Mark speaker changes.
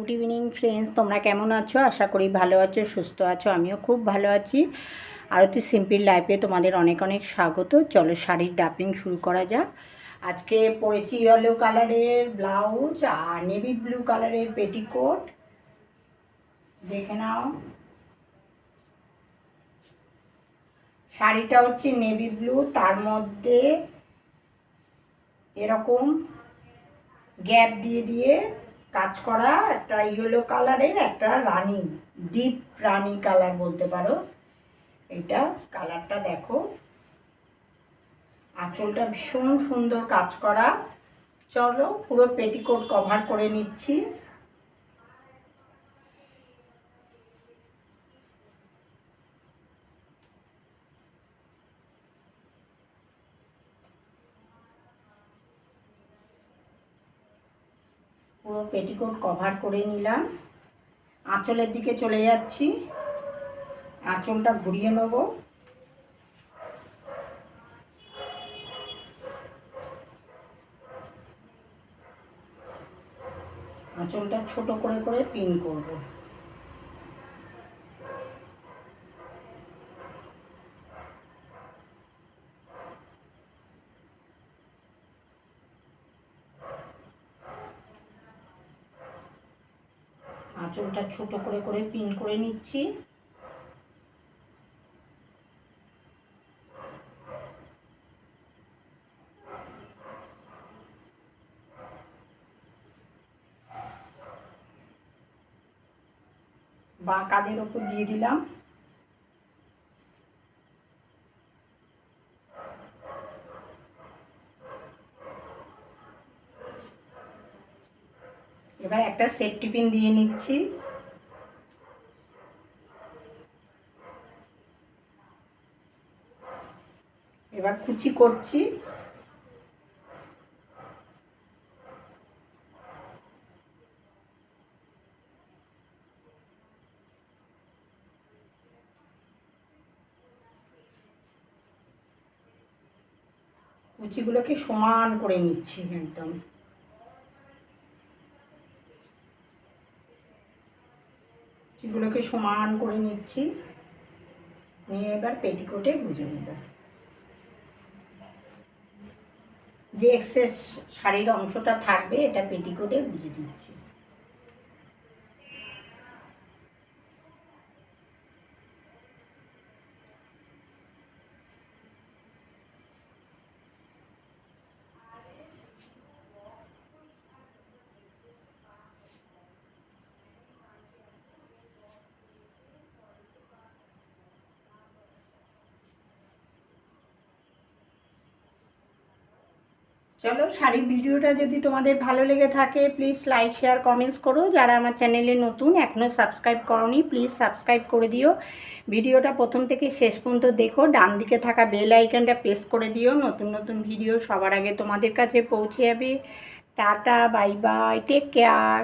Speaker 1: Good evening friends, তোমরা কেমন আছো? আশা করি ভালো আছো, সুস্থ আছো। আমিও খুব ভালো আছি। আরতি সিম্পল লাইফে তোমাদের অনেক অনেক স্বাগত। চলো শাড়ির ডাপিং শুরু করা যাক। আজকে পরেছি ইয়েলো কালারের ব্লাউজ আর নেভি ব্লু কালারের পেটিকোট। দেখে নাও, শাড়িটা হচ্ছে নেভি ব্লু, তার মধ্যে এরকম গ্যাপ দিয়ে দিয়ে কাজ করা একটা ইয়েলো কালারের, একটা রানি, ডিপ রানি কালার বলতে পারো। এটা কালারটা দেখো, আঁচলটা ভীষণ সুন্দর কাজ করা। চলো পুরো পেটিকোট কভার করে নিচ্ছি। পুরো পেটিকোট কভার করে নিলাম। আঁচলের দিকে চলে যাচ্ছি, আঁচলটা ঘুরিয়ে নেব। আঁচলটা ছোট করে করে পিন করব। আঁচলটা ছোট করে করে পিন করে নিচ্ছি। বা কাঁধের ওপর দিয়ে দিলাম। এবার একটা সেফটি পিন দিয়ে নিচ্ছি। এবার কুচি করছি। কুচিগুলোকে সমান করে নিচ্ছি একদম। কুচিগুলোকে সমান করে নিচ্ছি, নিয়ে এবার পেটিকোটে গুজে নেব। যে এক্সেস শাড়ির অংশটা থাকবে এটা পেটিকোটে গুজে দিচ্ছি। চলো, শাড়ির ভিডিওটা যদি তোমাদের ভালো লেগে থাকে প্লিজ লাইক, শেয়ার, কমেন্টস করো। যারা আমার চ্যানেলে নতুন, এখনও সাবস্ক্রাইব করোনি, প্লিজ সাবস্ক্রাইব করে দিও। ভিডিওটা প্রথম থেকে শেষ পর্যন্ত দেখো। ডান দিকে থাকা বেল আইকনটা প্রেস করে দিও, নতুন নতুন ভিডিও সবার আগে তোমাদের কাছে পৌঁছে যাবে। Tata, bye bye, take care.